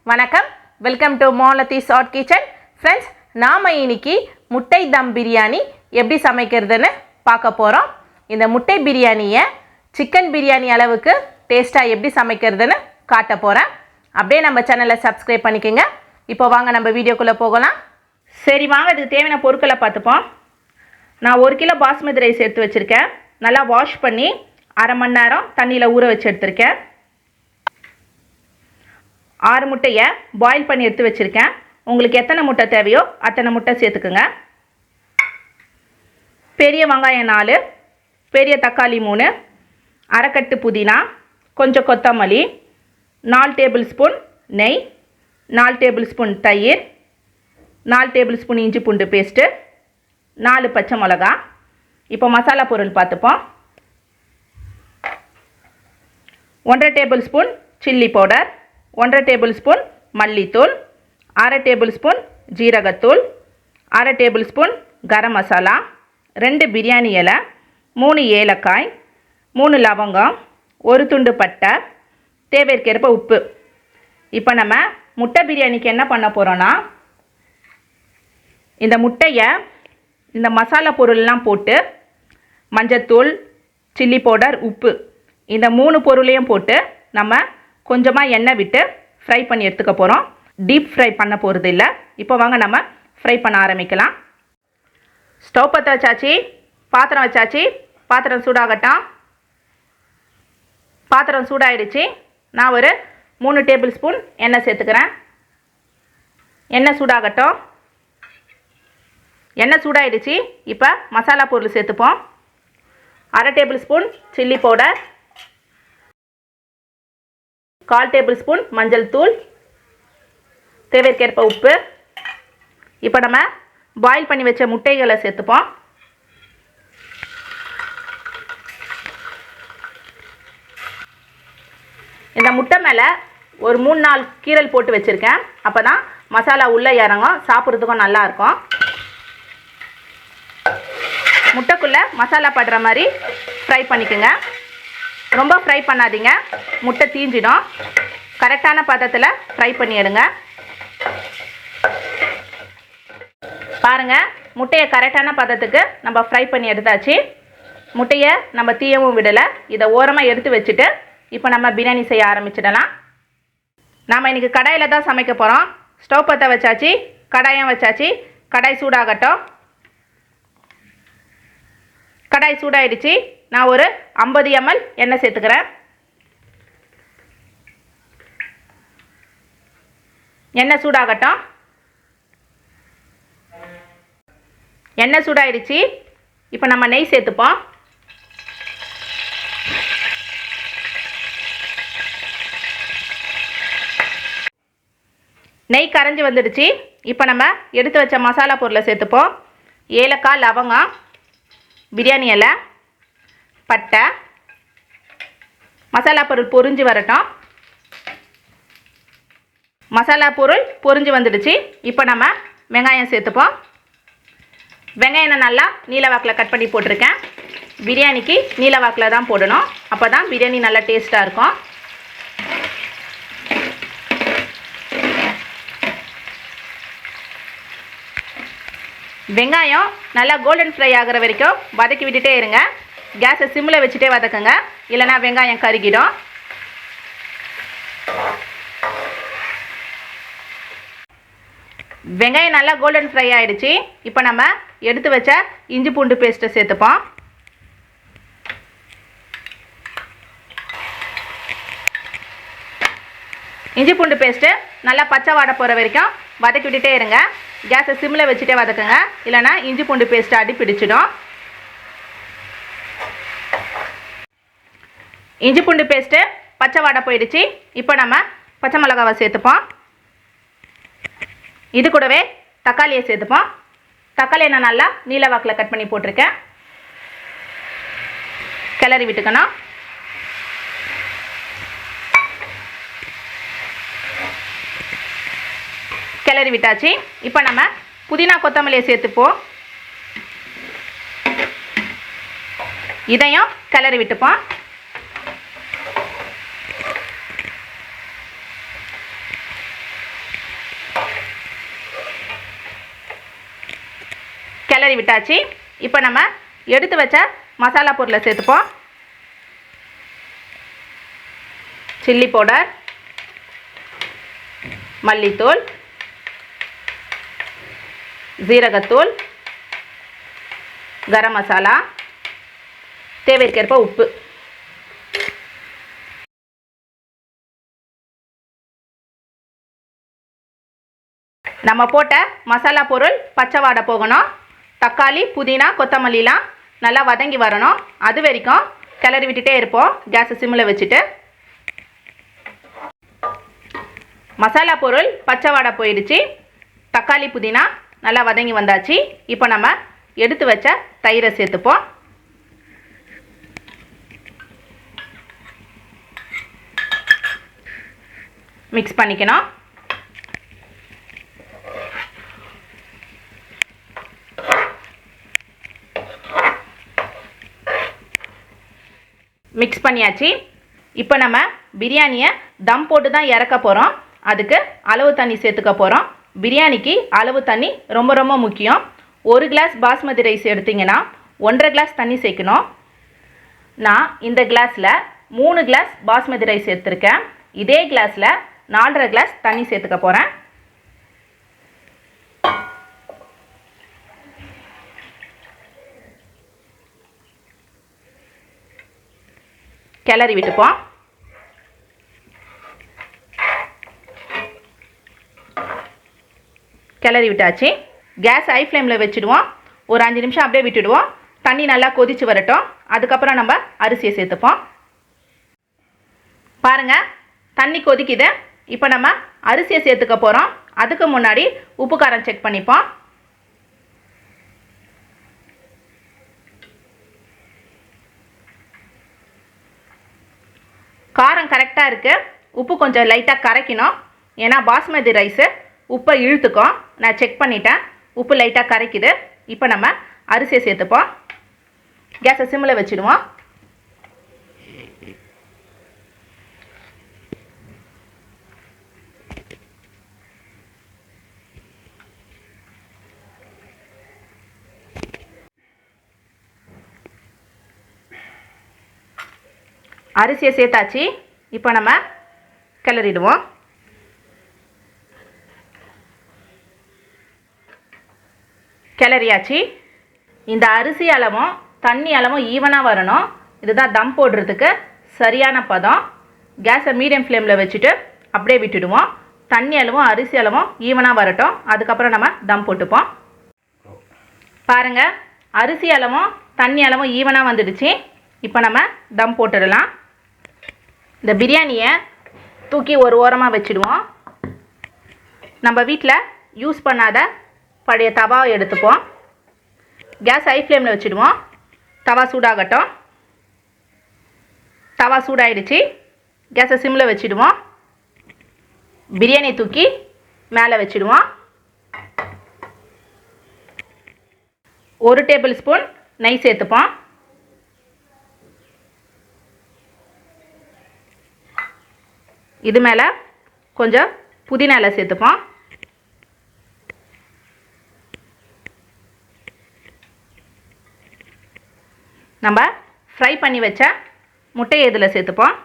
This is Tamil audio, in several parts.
வணக்கம், welcome to Malathi short kitchen. Friends, நாம் இன்னைக்கு முட்டை தம் பிரியாணி எப்படி சமைக்கிறதுன்னு பார்க்க போகிறோம். இந்த முட்டை பிரியாணியை சிக்கன் பிரியாணி அளவுக்கு டேஸ்ட்டாக எப்படி சமைக்கிறதுன்னு காட்ட போகிறேன். அப்படியே நம்ம சேனலை சப்ஸ்கிரைப் பண்ணிக்கோங்க. இப்போ வாங்க நம்ம வீடியோக்குள்ளே போகலாம். சரி வாங்க, இதுக்கு தேவையான பொருட்களை பார்த்துப்போம். நான் 1 கிலோ பாஸ்மதி ரைஸ் எடுத்து வச்சுருக்கேன். நல்லா வாஷ் பண்ணி அரை மணி நேரம் தண்ணியில் ஊற வச்சு எடுத்துருக்கேன். 6 முட்டையை பாயில் பண்ணி எடுத்து வச்சுருக்கேன். உங்களுக்கு எத்தனை முட்டை தேவையோ அத்தனை முட்டை சேர்த்துக்குங்க. பெரிய வெங்காயம் 4, பெரிய தக்காளி 3, அரைக்கட்டு புதினா, கொஞ்சம் கொத்தமல்லி, 4 டேபிள் ஸ்பூன் நெய், 4 டேபிள் ஸ்பூன் தயிர், 4 டேபிள் ஸ்பூன் இஞ்சி பூண்டு பேஸ்ட்டு, 4 பச்சை மிளகா. இப்போ மசாலா பொருள் பார்த்துப்போம். 1.5 table spoon chilli powder, 1.5 table spoon மல்லித்தூள், 1/2 டேபிள் ஸ்பூன் ஜீரகத்தூள், 1/2 டேபிள் ஸ்பூன் கரம் மசாலா, 2 பிரியாணி இலை, 3 ஏலக்காய், 3 லவங்கம், 1 துண்டு பட்டை, தேவைக்கேற்ப உப்பு. இப்போ நம்ம முட்டை பிரியாணிக்கு என்ன பண்ண போகிறோன்னா, இந்த முட்டையை இந்த மசாலா பொருள்லாம் போட்டு மஞ்சத்தூள், சில்லி பவுடர், உப்பு இந்த 3 பொருளையும் போட்டு நம்ம கொஞ்சமாக எண்ணெய் விட்டு ஃப்ரை பண்ணி எடுத்துக்க போகிறோம். டீப் ஃப்ரை பண்ண போகிறது இல்லை. இப்போ வாங்க நம்ம ஃப்ரை பண்ண ஆரம்பிக்கலாம். ஸ்டவ் பற்ற வச்சாச்சு, பாத்திரம் வச்சாச்சு. பாத்திரம் சூடாகட்டும். பாத்திரம் சூடாகிடுச்சு. நான் ஒரு 3 டேபிள் ஸ்பூன் எண்ணெய் சேர்த்துக்கிறேன். எண்ணெய் சூடாகட்டும். எண்ணெய் சூடாகிடுச்சு. இப்போ மசாலா பொருள் சேர்த்துப்போம். 1/2 table spoon chilli powder, 1/4 table spoon மஞ்சள் தூள், தேவைக்கேற்ப உப்பு. இப்போ நம்ம பாயில் பண்ணி வச்ச முட்டைகளை சேர்த்துப்போம். இந்த முட்டை மேலே ஒரு 3-4 கீரல் போட்டு வச்சுருக்கேன். அப்போ தான் மசாலா உள்ளே இறங்கும், சாப்பிட்றதுக்கும் நல்லாயிருக்கும். முட்டைக்குள்ளே மசாலா படுற மாதிரி ஃப்ரை பண்ணிக்கோங்க. ரொம்ப ஃப்ரை பண்ணாதீங்க, முட்டை தீஞ்சிடும். கரெக்டான பதத்தில் ஃப்ரை பண்ணி எடுங்க. பாருங்கள், முட்டையை கரெக்டான பதத்துக்கு நம்ம ஃப்ரை பண்ணி எடுத்தாச்சு. முட்டையை நம்ம தீயவும் விடலை. இதை ஓரமாக எடுத்து வச்சுட்டு இப்போ நம்ம பிரியாணி செய்ய ஆரம்பிச்சிடலாம். நாம் இன்றைக்கி கடாயில் தான் சமைக்க போகிறோம். ஸ்டவ் பற்ற வச்சாச்சு, கடாயம் வச்சாச்சு. கடாய் சூடாகட்டும். கடாய் சூடாயிடுச்சு. நான் ஒரு 50 ml எண்ணெய் சேர்த்துக்கிறேன். எண்ணெய் சூடாகட்டும். எண்ணெய் சூடாயிடுச்சு. இப்போ நம்ம நெய் சேர்த்துப்போம். நெய் கரைஞ்சி வந்துடுச்சு. இப்போ நம்ம எடுத்து வச்ச மசாலா பொருளை சேர்த்துப்போம். ஏலக்காய், லவங்கம், பிரியாணி இலை, பட்டை. மசாலா பொருள் பொரிஞ்சு வரட்டும். மசாலா பொருள் பொரிஞ்சு வந்துடுச்சு. இப்போ நம்ம வெங்காயம் சேர்த்துப்போம். வெங்காயம் நான் நல்லா நீலவாக்கில் கட் பண்ணி போட்டிருக்கேன். பிரியாணிக்கு நீலவாக்கில் தான் போடணும். அப்போ தான் பிரியாணி நல்லா டேஸ்ட்டாக இருக்கும். வெங்காயம் நல்லா கோல்டன் ஃப்ரை ஆகிற வரைக்கும் வதக்கி விட்டுட்டே இருங்க. கேஸை சிம்மில் வச்சுட்டே வதக்குங்க, இல்லைனா வெங்காயம் கருகிடும். வெங்காயம் நல்லா கோல்டன் ஃப்ரை ஆகிடுச்சு. இப்போ நம்ம எடுத்து வச்ச இஞ்சி பூண்டு பேஸ்ட்டை சேர்த்துப்போம். இஞ்சி பூண்டு பேஸ்ட்டு நல்லா பச்சை வாடை போகிற வரைக்கும் வதக்கி விட்டுட்டே இருங்க. கேஸை சிம்மில் வச்சுட்டே வதக்குங்க, இல்லைனா இஞ்சி பூண்டு பேஸ்ட்டு அடி பிடிச்சிடும். இஞ்சி பூண்டு பேஸ்ட்டு பச்சை வாடை போயிடுச்சு. இப்போ நம்ம பச்சை மிளகாவை சேர்த்துப்போம். இது கூடவே தக்காளியை சேர்த்துப்போம். தக்காளியை நான் நல்லா நீலவாக்கில் கட் பண்ணி போட்டிருக்கேன். கிளறி விட்டுக்கணும். கிளறி விட்டாச்சு. இப்போ நம்ம புதினா கொத்தமல்லியை சேர்த்துப்போம். இதையும் கிளறி விட்டுப்போம். கிளறி விட்டாச்சு. இப்போ நம்ம எடுத்து வச்ச மசாலா பொருளை சேர்த்துப்போம். சில்லி பவுடர், மல்லித்தூள், ஜீரகத்தூள், கரம் மசாலா, தேவைக்கேற்ப உப்பு. நம்ம போட்ட மசாலா பொருள் பச்சை வாடை போகணும். தக்காளி, புதினா, கொத்தமல்லிலாம் நல்லா வதங்கி வரணும். அது வரைக்கும் கிளறி விட்டுட்டே இருப்போம், கேஸை சிம்மில் வச்சுட்டு. மசாலா பொருள் பச்சை வாடை போயிடுச்சு. தக்காளி, புதினா நல்லா வதங்கி வந்தாச்சு. இப்போ நம்ம எடுத்து வச்ச தயிரை சேர்த்துப்போம். மிக்ஸ் பண்ணிக்கணும். மிக்ஸ் பண்ணியாச்சு. இப்போ நம்ம பிரியாணியை தம் போட்டு தான் இறக்க போகிறோம். அதுக்கு அளவு தண்ணி சேர்த்துக்க போகிறோம். பிரியாணிக்கு அளவு தண்ணி ரொம்ப ரொம்ப முக்கியம். 1 கிளாஸ் பாஸ்மதி ரைஸ் எடுத்திங்கன்னா 1.5 கிளாஸ் தண்ணி சேர்க்கணும். நான் இந்த கிளாஸில் 3 கிளாஸ் பாஸ்மதி ரைஸ் எடுத்திருக்கேன். இதே கிளாஸில் 4.5 கிளாஸ் தண்ணி சேர்த்துக்க போகிறேன். கிளறி விட்டுப்போம். கிளறி விட்டாச்சு. கேஸ் ஹை ஃப்ளேமில் வச்சுடுவோம். ஒரு 5 நிமிஷம் அப்படியே விட்டுடுவோம். தண்ணி நல்லா கொதிச்சு வரட்டும். அதுக்கப்புறம் நம்ம அரிசியை சேர்த்துப்போம். பாருங்கள், தண்ணி கொதிக்குது. இப்போ நம்ம அரிசியை சேர்த்துக்க போகிறோம். அதுக்கு முன்னாடி உப்பு காரம் செக் பண்ணிப்போம். காரம் கரெக்டாக இருக்குது. உப்பு கொஞ்சம் லைட்டாக கரைக்கணும். ஏன்னா பாஸ்மதி ரைஸு உப்பை இழுத்துக்கும். நான் செக் பண்ணிட்டேன், உப்பு லைட்டாக கரைக்குது. இப்போ நம்ம அரிசியை சேர்த்துப்போம். கேஸை சிம்மில் வச்சுடுவோம். அரிசியை சேர்த்தாச்சு. இப்போ நம்ம கிளறிடுவோம். கிளறியாச்சு. இந்த அரிசி அளவும் தண்ணி அளவும் ஈவனாக வரணும். இதுதான் தம் போடுறதுக்கு சரியான பதம். கேஸை மீடியம் ஃப்ளேமில் வச்சுட்டு அப்படியே விட்டுடுவோம். தண்ணி அளவும் அரிசி அளவும் ஈவனாக வரட்டும். அதுக்கப்புறம் நம்ம தம் போட்டுப்போம். பாருங்கள், அரிசி அளவும் தண்ணி அளவும் ஈவனாக வந்துடுச்சு. இப்போ நம்ம தம் போட்டுடலாம். இந்த பிரியாணியை தூக்கி ஒரு ஓரமாக வச்சுடுவோம். நம்ம வீட்டில் யூஸ் பண்ணாத பழைய தவாவை எடுத்துப்போம். கேஸ் ஹை ஃப்ளேமில் வச்சுடுவோம். தவா சூடாகட்டும். தவா சூடாயிடுச்சு. கேஸை சிம்மில் வச்சுடுவோம். பிரியாணி தூக்கி மேலே வச்சுடுவோம். 1 டேபிள் ஸ்பூன் நெய் சேர்த்துப்போம். இது மேலே கொஞ்சம் புதினா இலை சேர்த்துப்போம். நம்ம ஃப்ரை பண்ணி வச்ச முட்டையை இதில் சேர்த்துப்போம்.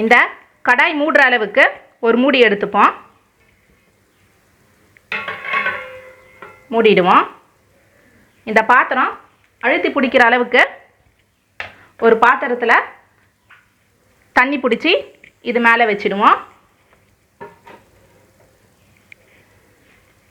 இந்த கடாய் மூடுற அளவுக்கு ஒரு மூடி எடுத்துப்போம். மூடிடுவோம். இந்த பாத்திரம் அழுத்தி பிடிக்கிற அளவுக்கு ஒரு பாத்திரத்தில் தண்ணி பிடிச்சி இது மேலே வச்சிடுவோம்.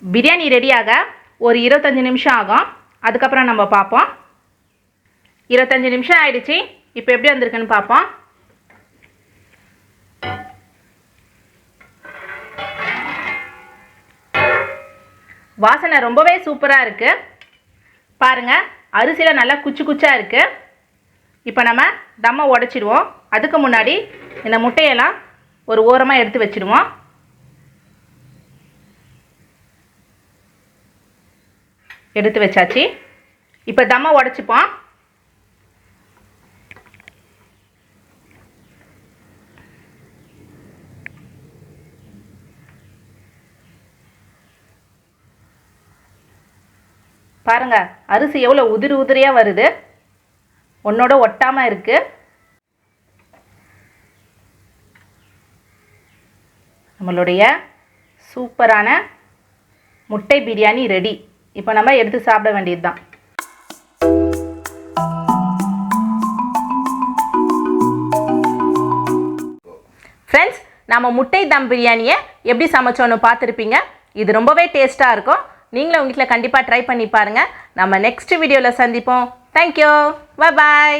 பிரியாணி ரெடியாக ஒரு 25 நிமிஷம் ஆகும். அதுக்கப்புறம் நம்ம பார்ப்போம். 25 நிமிஷம் ஆயிடுச்சு. இப்போ எப்படி வந்திருக்குன்னு பார்ப்போம். வாசனை ரொம்பவே சூப்பராக இருக்குது. பாருங்கள், அரிசியில் நல்லா குச்சி குச்சாக இருக்குது. இப்போ நம்ம தம்மை உடைச்சிடுவோம். அதுக்கு முன்னாடி இந்த முட்டையெல்லாம் ஒரு ஓரமாக எடுத்து வச்சுடுவோம். எடுத்து வச்சாச்சு. இப்போ தம்மை உடைச்சிப்போம். பாருங்க அரிசி எவ்வளோ உதிரி உதிரியாக வருது, ஒன்னோட ஒட்டாமல் இருக்குது. நம்மளுடைய சூப்பரான முட்டை பிரியாணி ரெடி. இப்போ நம்ம எடுத்து சாப்பிட வேண்டியது தான். ஃப்ரெண்ட்ஸ், நம்ம முட்டை தம் பிரியாணியை எப்படி சமைச்சோன்னு பார்த்துருப்பீங்க. இது ரொம்பவே டேஸ்ட்டாக இருக்கும். நீங்களும் உங்கள் வீட்டில் கண்டிப்பாக ட்ரை பண்ணி பாருங்கள். நம்ம நெக்ஸ்ட் வீடியோவில் சந்திப்போம். தேங்க்யூ, பாய்.